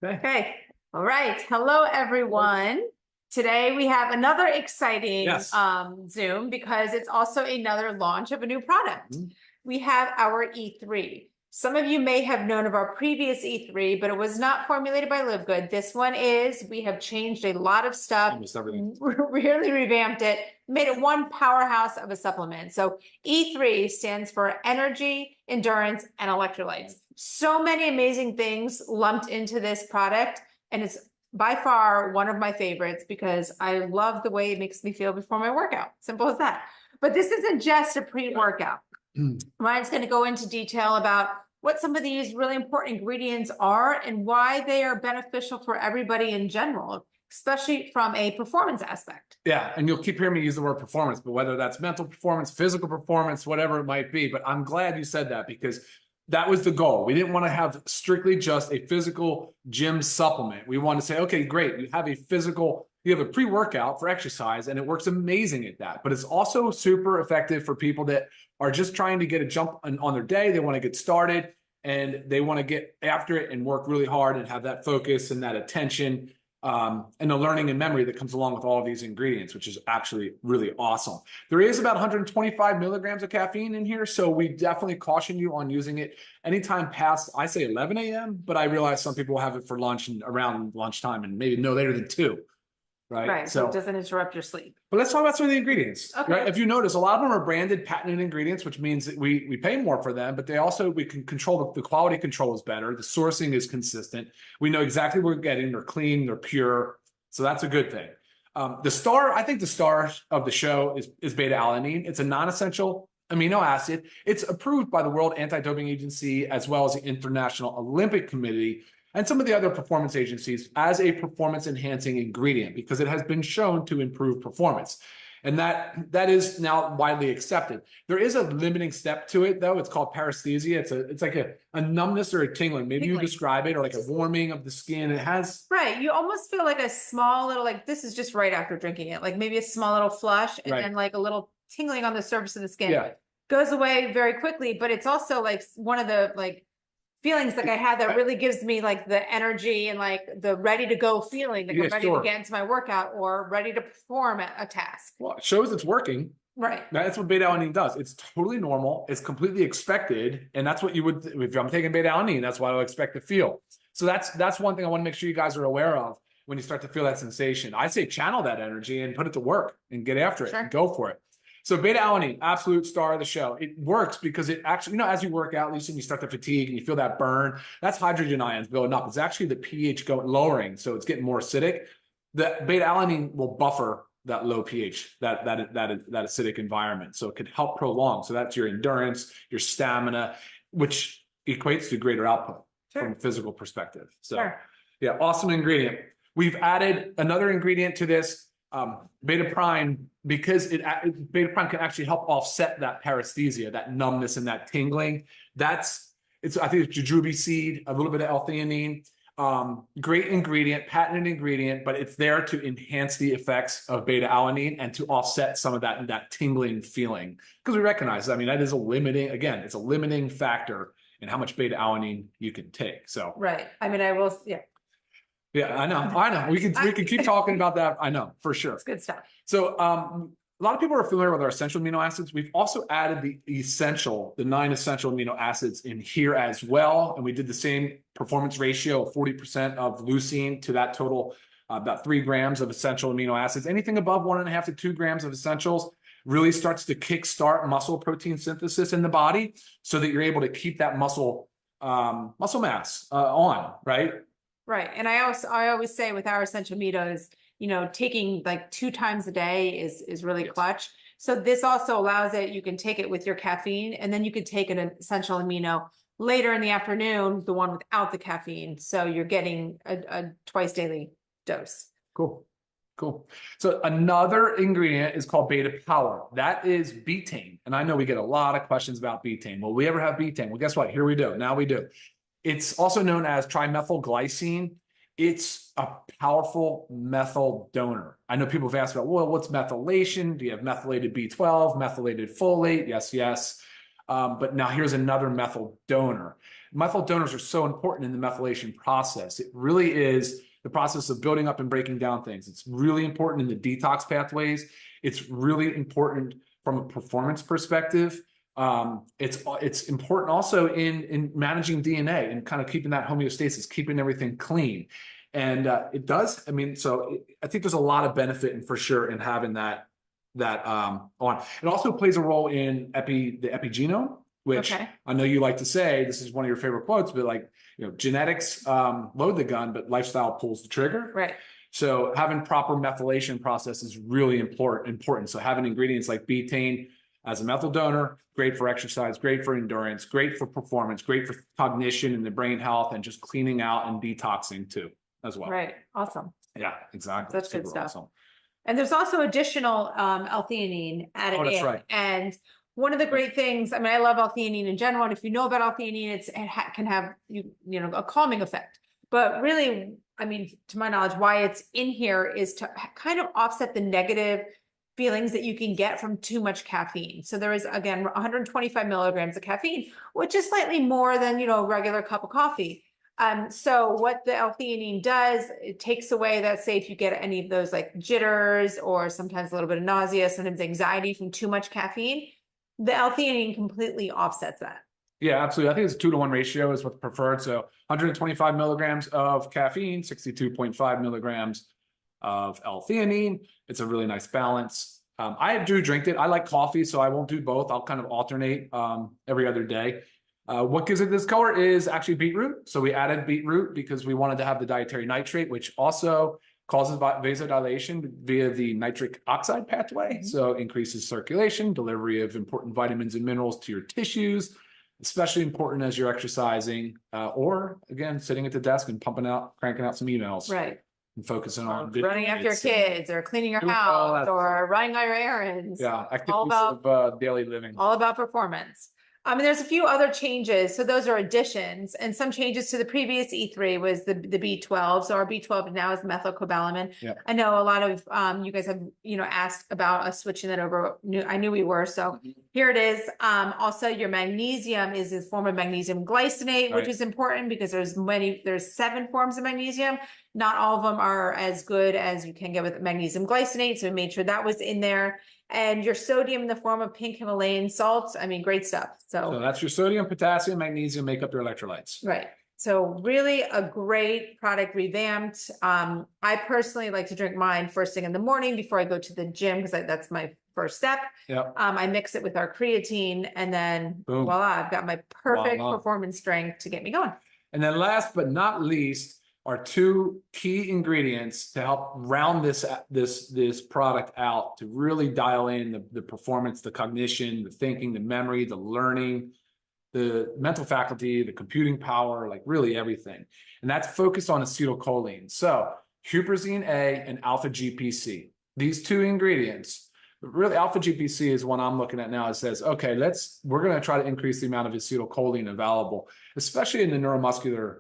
Okay. All right. Hello, everyone. Today we have another exciting Zoom because it's also another launch of a new product. We have our E3. Some of you may have known of our previous E3, but it was not formulated by LiveGood. This one is. We have changed a lot of stuff, really revamped it, made it one powerhouse of a supplement. So E3 stands for energy, endurance, and electrolytes. So many amazing things lumped into this product, and it's by far one of my favorites because I love the way it makes me feel before my workout. Simple as that. But this isn't just a pre-workout. Ryan's going to go into detail about what some of these really important ingredients are and why they are beneficial for everybody in general, especially from a performance aspect. Yeah, and you'll keep hearing me use the word performance, but whether that's mental performance, physical performance, whatever it might be. But I'm glad you said that because that was the goal. We didn't want to have strictly just a physical gym supplement. We wanted to say, okay, great, you have a pre-workout for exercise and it works amazing at that. But it's also super effective for people that are just trying to get a jump on their day. They want to get started and they want to get after it and work really hard and have that focus and that attention and the learning and memory that comes along with all of these ingredients, which is actually really awesome. There is about 125 milligrams of caffeine in here, so we definitely caution you on using it anytime past, I say 11 a.m., but I realize some people have it for lunch and around lunchtime and maybe no later than 2. Right. So it doesn't interrupt your sleep. But let's talk about some of the ingredients. Okay. Right? If you notice, a lot of them are branded, patented ingredients, which means that we pay more for them, but we can control the quality control is better. The sourcing is consistent. We know exactly what we're getting. They're clean, they're pure. So that's a good thing. I think the star of the show is beta-alanine. It's a non-essential amino acid. It's approved by the World Anti-Doping Agency as well as the International Olympic Committee and some of the other performance agencies as a performance-enhancing ingredient because it has been shown to improve performance. And that is now widely accepted. There is a limiting step to it, though. It's called paresthesia. It's like a numbness or a tingling. Maybe you describe it, or like a warming of the skin. It has... Right. You almost feel like a small little, like this is just right after drinking it, like maybe a small little flush and then like a little tingling on the surface of the skin. Yeah. Goes away very quickly, but it's also like one of the feelings like I had that really gives me like the energy and like the ready to go feeling, like I'm ready to get into my workout or ready to perform a task. Well, it shows it's working. Right. That's what beta-alanine does. It's totally normal. It's completely expected. And that's what you would, if I'm taking beta-alanine, that's what I would expect to feel. So that's one thing I want to make sure you guys are aware of when you start to feel that sensation. I say channel that energy and put it to work and get after it and go for it. So beta-alanine, absolute star of the show. It works because it actually, as you work out, Lisa, and you start to fatigue and you feel that burn, that's hydrogen ions building up. It's actually the pH lowering, so it's getting more acidic. The beta-alanine will buffer that low pH, that acidic environment. So it can help prolong. So that's your endurance, your stamina, which equates to greater output from a physical perspective. So yeah, awesome ingredient. We've added another ingredient to this, beta prime, because beta prime can actually help offset that paresthesia, that numbness and that tingling. I think it's jujube seed, a little bit of L-theanine. Great ingredient, patented ingredient, but it's there to enhance the effects of beta-alanine and to offset some of that tingling feeling. Because we recognize, that is it's a limiting factor in how much beta-alanine you can take. So right. Yeah, I know. We can keep talking about that. I know, for sure. It's good stuff. So a lot of people are familiar with our essential amino acids. We've also added the 9 essential amino acids in here as well. And we did the same performance ratio of 40% of leucine to that total, about 3 grams of essential amino acids. Anything above 1.5 to 2 grams of essentials really starts to kickstart muscle protein synthesis in the body so that you're able to keep that muscle mass on, right? Right. And I always say with our essential aminos, taking like 2 times a day is really clutch. So this also allows it, you can take it with your caffeine and then you could take an essential amino later in the afternoon, the one without the caffeine. So you're getting a twice daily dose. Cool. So another ingredient is called beta power. That is betaine. And I know we get a lot of questions about betaine. Will we ever have betaine? Well, guess what? Here we do. Now we do. It's also known as trimethylglycine. It's a powerful methyl donor. I know people have asked about, well, what's methylation? Do you have methylated B12, methylated folate? Yes. But now here's another methyl donor. Methyl donors are so important in the methylation process. It really is the process of building up and breaking down things. It's really important in the detox pathways. It's really important from a performance perspective. It's important also in managing DNA and kind of keeping that homeostasis, keeping everything clean. And it does, I mean, so I think there's a lot of benefit and for sure in having that on. It also plays a role in the epigenome, which I know you like to say, this is one of your favorite quotes, but like, you know, genetics load the gun, but lifestyle pulls the trigger. Right. So having proper methylation process is really important. So having ingredients like betaine as a methyl donor, great for exercise, great for endurance, great for performance, great for cognition and the brain health, and just cleaning out and detoxing too, as well. Right. Awesome. Yeah, exactly. That's good stuff. Awesome. And there's also additional L-theanine added in. That's right. And one of the great things, I mean, I love L-theanine in general. And if you know about L-theanine, it can have a calming effect. But really, I mean, to my knowledge, why it's in here is to kind of offset the negative feelings that you can get from too much caffeine. So there is, again, 125 milligrams of caffeine, which is slightly more than, a regular cup of coffee. So what the L-theanine does, it takes away that, say, if you get any of those like jitters or sometimes a little bit of nausea, sometimes anxiety from too much caffeine, the L-theanine completely offsets that. Yeah, absolutely. I think it's a 2-to-1 ratio is what's preferred. So 125 milligrams of caffeine, 62.5 milligrams of L-theanine. It's a really nice balance. I do drink it. I like coffee, so I won't do both. I'll kind of alternate every other day. What gives it this color is actually beetroot. So we added beetroot because we wanted to have the dietary nitrate, which also causes vasodilation via the nitric oxide pathway. So increases circulation, delivery of important vitamins and minerals to your tissues, especially important as you're exercising or, again, sitting at the desk and cranking out some emails. Right. And focusing on running after your kids or cleaning your house or running all your errands. Yeah, activities of daily living. All about performance. I mean, there's a few other changes. So those are additions, and some changes to the previous E3 was the B12. So our B12 now is methylcobalamin. Yep. I know a lot of you guys have, asked about us switching that over. I knew we were. So here it is. Also your magnesium is a form of magnesium glycinate, which is important because there's 7 forms of magnesium. Not all of them are as good as you can get with magnesium glycinate. So we made sure that was in there. And your sodium in the form of pink Himalayan salts. I mean, great stuff. So that's your sodium, potassium, magnesium, make up your electrolytes. Right. So really a great product, revamped. I personally like to drink mine first thing in the morning before I go to the gym because that's my first step. Yep. I mix it with our creatine and then voila, I've got my perfect performance strength to get me going. And then last but not least, are 2 key ingredients to help round this product out, to really dial in the performance, the cognition, the thinking, the memory, the learning, the mental faculty, the computing power, like really everything. And that's focused on acetylcholine. So huperzine A and alpha GPC, these 2 ingredients, really alpha GPC is one I'm looking at now. It says, okay, we're going to try to increase the amount of acetylcholine available, especially in the neuromuscular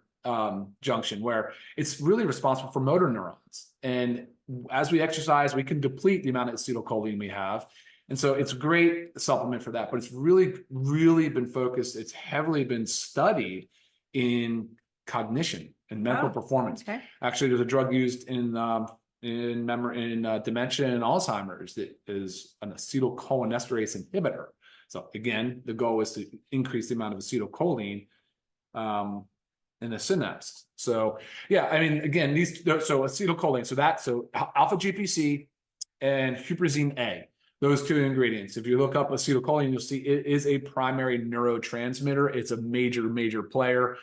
junction, where it's really responsible for motor neurons. And as we exercise, we can deplete the amount of acetylcholine we have. And so it's a great supplement for that, but it's really, really been focused. It's heavily been studied in cognition and mental performance. Okay. Actually, there's a drug used in dementia and Alzheimer's that is an acetylcholinesterase inhibitor. So again, the goal is to increase the amount of acetylcholine in the synapse. So yeah, I mean, again, so acetylcholine, so alpha GPC and huperzine A, those 2 ingredients. If you look up acetylcholine, you'll see it is a primary neurotransmitter. It's a major player.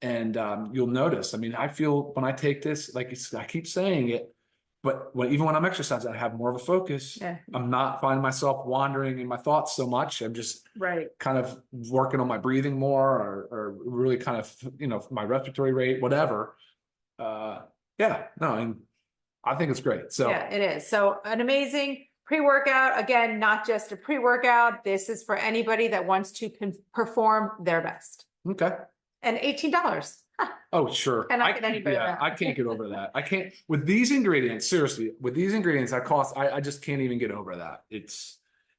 And you'll notice, I mean, I feel when I take this, like I keep saying it, but even when I'm exercising, I have more of a focus. Yeah. I'm not finding myself wandering in my thoughts so much. I'm just kind of working on my breathing more or really kind of, my respiratory rate, whatever. I think it's great. So yeah, it is. So an amazing pre-workout. Again, not just a pre-workout. This is for anybody that wants to perform their best. Okay. And $18. Oh, sure. And I can't get over that. I can't with these ingredients. Seriously, with these ingredients, I just can't even get over that.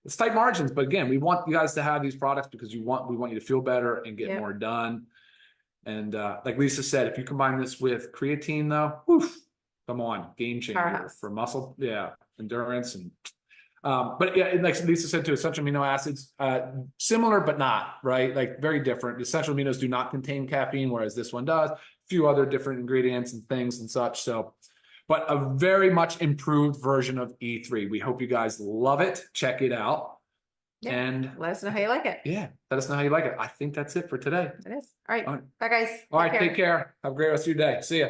it's tight margins, but again, we want you guys to have these products because we want you to feel better and get more done. And like Lisa said, if you combine this with creatine though, woof, come on, game changer for muscle, endurance. And but yeah, like Lisa said too, essential amino acids, similar but not, right? Like very different. Essential aminos do not contain caffeine, whereas this one does. A few other different ingredients and things and such. So, but a very much improved version of E3. We hope you guys love it. Check it out. Yeah. And let us know how you like it. Yeah, let us know how you like it. I think that's it for today. It is. All right. Bye, guys. All right. Take care. Have a great rest of your day. See ya.